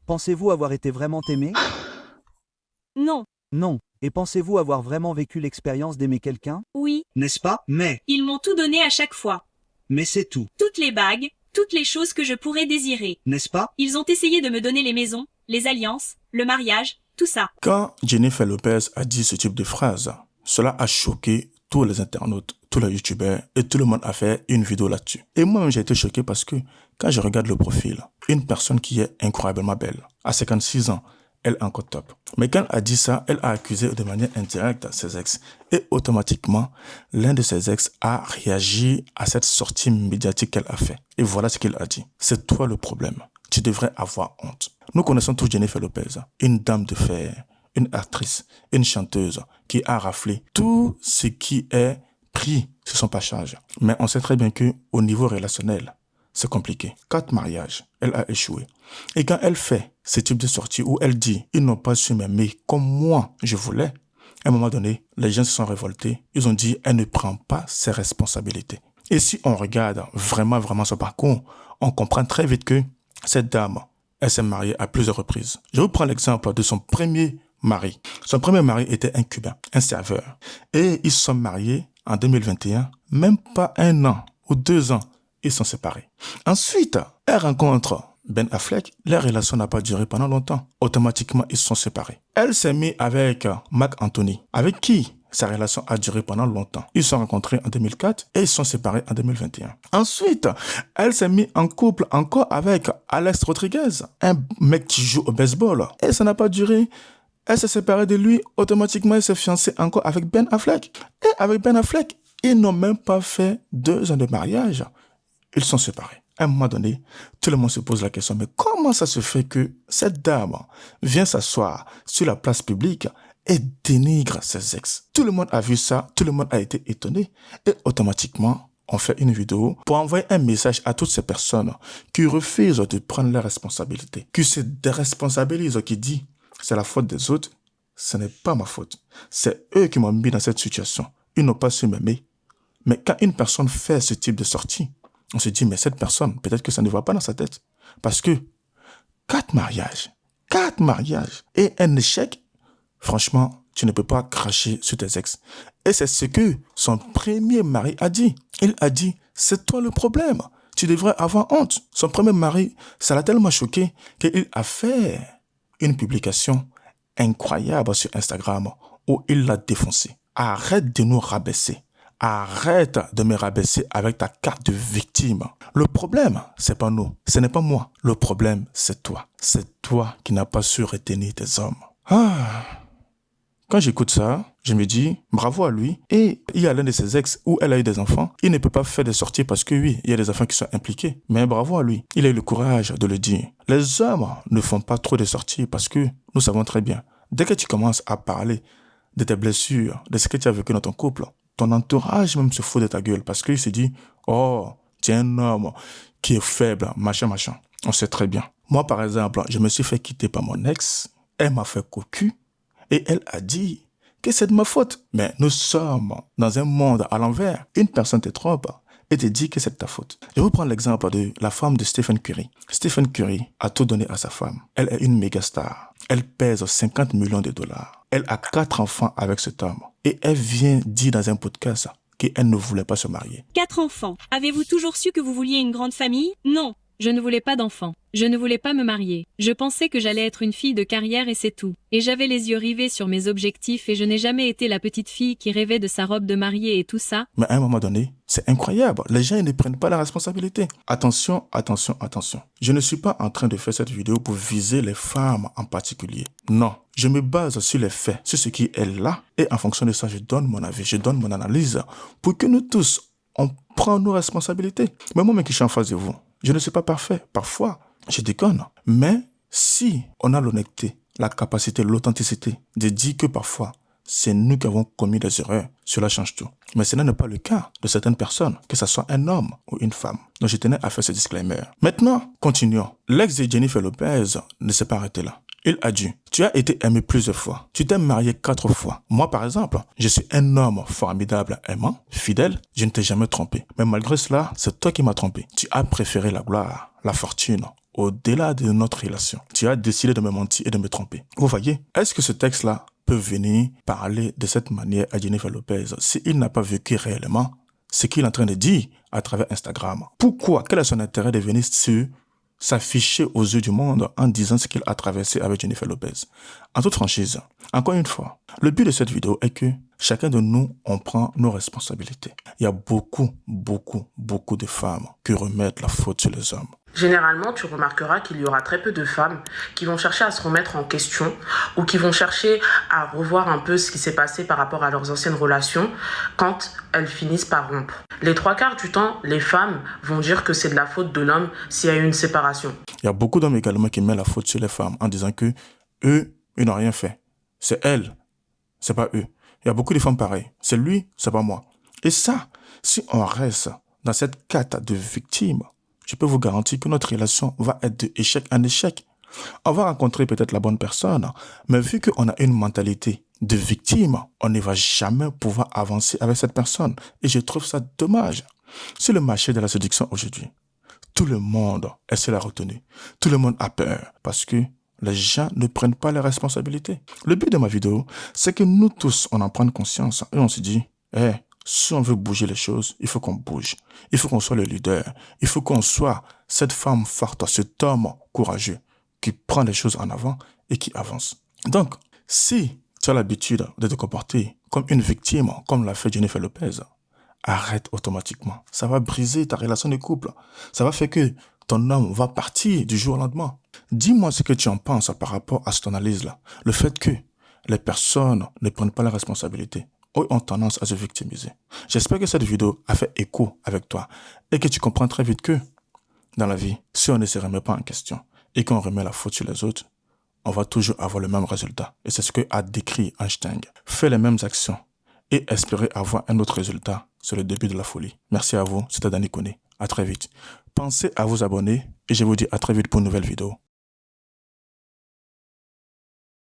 Pensez-vous avoir été vraiment aimé? Non. Non. Et pensez-vous avoir vraiment vécu l'expérience d'aimer quelqu'un? Oui. N'est-ce pas? Mais Ils m'ont tout donné à chaque fois. c'est tout. Toutes les bagues, toutes les choses que je pourrais désirer. N'est-ce pas? Ils ont essayé de me donner les maisons, les alliances, le mariage, tout ça. Quand Jennifer Lopez a dit ce type de phrase, cela a choqué tous les internautes, tous les youtubeurs et tout le monde a fait une vidéo là-dessus. Et moi, j'ai été choqué parce que quand je regarde le profil, une personne qui est incroyablement belle, à 56 ans, elle est encore top. Mais quand elle a dit ça, elle a accusé de manière indirecte ses ex. Et automatiquement, l'un de ses ex a réagi à cette sortie médiatique qu'elle a fait. Et voilà ce qu'il a dit. C'est toi le problème. Tu devrais avoir honte. Nous connaissons tous Jennifer Lopez, une dame de fer, une actrice, une chanteuse qui a raflé tout ce qui est pris sur son passage. Mais on sait très bien que au niveau relationnel, c'est compliqué. 4 mariages, elle a échoué. Et quand elle fait ce type de sortie où elle dit « Ils n'ont pas su m'aimer comme moi je voulais », à un moment donné, les gens se sont révoltés. Ils ont dit « Elle ne prend pas ses responsabilités ». Et si on regarde vraiment son parcours, on comprend très vite que cette dame, elle s'est mariée à plusieurs reprises. Je vous prends l'exemple de son premier mari. Son premier mari était un Cubain, un serveur. Et ils se sont mariés en 2021, même pas 1 an ou 2 ans. Ils sont séparés. Ensuite, elle rencontre Ben Affleck. Leur relation n'a pas duré pendant longtemps. Automatiquement, ils se sont séparés. Elle s'est mise avec Marc Anthony, avec qui sa relation a duré pendant longtemps. Ils se sont rencontrés en 2004 et ils se sont séparés en 2021. Ensuite, elle s'est mise en couple encore avec Alex Rodriguez, un mec qui joue au baseball. Et ça n'a pas duré. Elle s'est séparée de lui. Automatiquement, elle s'est fiancée encore avec Ben Affleck. Et avec Ben Affleck, ils n'ont même pas fait 2 ans de mariage. Ils sont séparés. À un moment donné, tout le monde se pose la question, mais comment ça se fait que cette dame vient s'asseoir sur la place publique et dénigre ses ex? Tout le monde a vu ça, tout le monde a été étonné et automatiquement, on fait une vidéo pour envoyer un message à toutes ces personnes qui refusent de prendre leurs responsabilités, qui se déresponsabilisent, qui disent c'est la faute des autres, ce n'est pas ma faute. C'est eux qui m'ont mis dans cette situation. Ils n'ont pas su m'aimer. Mais quand une personne fait ce type de sortie, on se dit, mais cette personne, peut-être que ça ne va pas dans sa tête. Parce que 4 mariages et un échec, franchement, tu ne peux pas cracher sur tes ex. Et c'est ce que son premier mari a dit. Il a dit, c'est toi le problème. Tu devrais avoir honte. Son premier mari, ça l'a tellement choqué qu'il a fait une publication incroyable sur Instagram où il l'a défoncé. Arrête de nous rabaisser. Arrête de me rabaisser avec ta carte de victime. Le problème, c'est pas nous. Ce n'est pas moi. Le problème, c'est toi. C'est toi qui n'as pas su retenir tes hommes. Quand j'écoute ça, je me dis, bravo à lui. Et il y a l'un de ses ex où elle a eu des enfants. Il ne peut pas faire des sorties parce que oui, il y a des enfants qui sont impliqués. Mais bravo à lui. Il a eu le courage de le dire. Les hommes ne font pas trop de sorties parce que nous savons très bien. Dès que tu commences à parler de tes blessures, de ce que tu as vécu dans ton couple, ton entourage même se fout de ta gueule parce qu'il se dit « Oh, tu es un homme qui est faible, machin. » On sait très bien. Moi, par exemple, je me suis fait quitter par mon ex. Elle m'a fait cocu et elle a dit que c'est de ma faute. Mais nous sommes dans un monde à l'envers. Une personne te trompe et te dit que c'est de ta faute. Je vais vous prendre l'exemple de la femme de Stephen Curry. Stephen Curry a tout donné à sa femme. Elle est une méga star. Elle pèse 50 millions de dollars. Elle a 4 enfants avec cet homme. Et elle vient dire dans un podcast qu'elle ne voulait pas se marier. 4 enfants. Avez-vous toujours su que vous vouliez une grande famille? Non. Je ne voulais pas d'enfants. Je ne voulais pas me marier. Je pensais que j'allais être une fille de carrière et c'est tout. Et j'avais les yeux rivés sur mes objectifs et je n'ai jamais été la petite fille qui rêvait de sa robe de mariée et tout ça. Mais à un moment donné, c'est incroyable. Les gens ils ne prennent pas la responsabilité. Attention. Je ne suis pas en train de faire cette vidéo pour viser les femmes en particulier. Non. Je me base sur les faits, sur ce qui est là. Et en fonction de ça, je donne mon avis, je donne mon analyse pour que nous tous, on prenne nos responsabilités. Mais moi-même qui suis en face de vous, je ne suis pas parfait. Parfois, je déconne. Mais si on a l'honnêteté, la capacité, l'authenticité de dire que parfois, c'est nous qui avons commis des erreurs, cela change tout. Mais ce n'est pas le cas de certaines personnes, que ce soit un homme ou une femme. Donc je tenais à faire ce disclaimer. Maintenant, continuons. L'ex de Jennifer Lopez ne s'est pas arrêté là. Il a dit, tu as été aimé plusieurs fois. Tu t'es marié 4 fois. Moi, par exemple, je suis un homme formidable, aimant, fidèle. Je ne t'ai jamais trompé. Mais malgré cela, c'est toi qui m'as trompé. Tu as préféré la gloire, la fortune au-delà de notre relation. Tu as décidé de me mentir et de me tromper. Vous voyez, est-ce que ce texte-là peut venir parler de cette manière à Jennifer Lopez s'il n'a pas vécu réellement ce qu'il est en train de dire à travers Instagram? Pourquoi? Quel est son intérêt de venir s'afficher aux yeux du monde en disant ce qu'il a traversé avec Jennifer Lopez? En toute franchise, encore une fois, le but de cette vidéo est que chacun de nous, on prend nos responsabilités. Il y a beaucoup de femmes qui remettent la faute sur les hommes. Généralement, tu remarqueras qu'il y aura très peu de femmes qui vont chercher à se remettre en question ou qui vont chercher à revoir un peu ce qui s'est passé par rapport à leurs anciennes relations quand elles finissent par rompre. Les 3/4 du temps, les femmes vont dire que c'est de la faute de l'homme s'il y a eu une séparation. Il y a beaucoup d'hommes également qui mettent la faute sur les femmes en disant que eux, ils n'ont rien fait. C'est elles, c'est pas eux. Il y a beaucoup de femmes pareilles. C'est lui, c'est pas moi. Et ça, si on reste dans cette carte de victime, je peux vous garantir que notre relation va être d'échec en échec. On va rencontrer peut-être la bonne personne, mais vu qu'on a une mentalité de victime, on ne va jamais pouvoir avancer avec cette personne. Et je trouve ça dommage. C'est le marché de la séduction aujourd'hui. Tout le monde est sur la retenue. Tout le monde a peur parce que les gens ne prennent pas les responsabilités. Le but de ma vidéo, c'est que nous tous, on en prenne conscience et on se dit, si on veut bouger les choses, il faut qu'on bouge. Il faut qu'on soit le leader. Il faut qu'on soit cette femme forte, cet homme courageux qui prend les choses en avant et qui avance. Donc, si tu as l'habitude de te comporter comme une victime, comme l'a fait Jennifer Lopez, arrête automatiquement. Ça va briser ta relation de couple. Ça va faire que ton homme va partir du jour au lendemain. Dis-moi ce que tu en penses par rapport à cette analyse-là. Le fait que les personnes ne prennent pas la responsabilité ont tendance à se victimiser. J'espère que cette vidéo a fait écho avec toi et que tu comprends très vite que dans la vie, si on ne se remet pas en question et qu'on remet la faute sur les autres, on va toujours avoir le même résultat. Et c'est ce que a décrit Einstein. Fais les mêmes actions et espérer avoir un autre résultat. C'est le début de la folie. Merci à vous, c'était Danny Koné. À très vite. Pensez à vous abonner et je vous dis à très vite pour une nouvelle vidéo.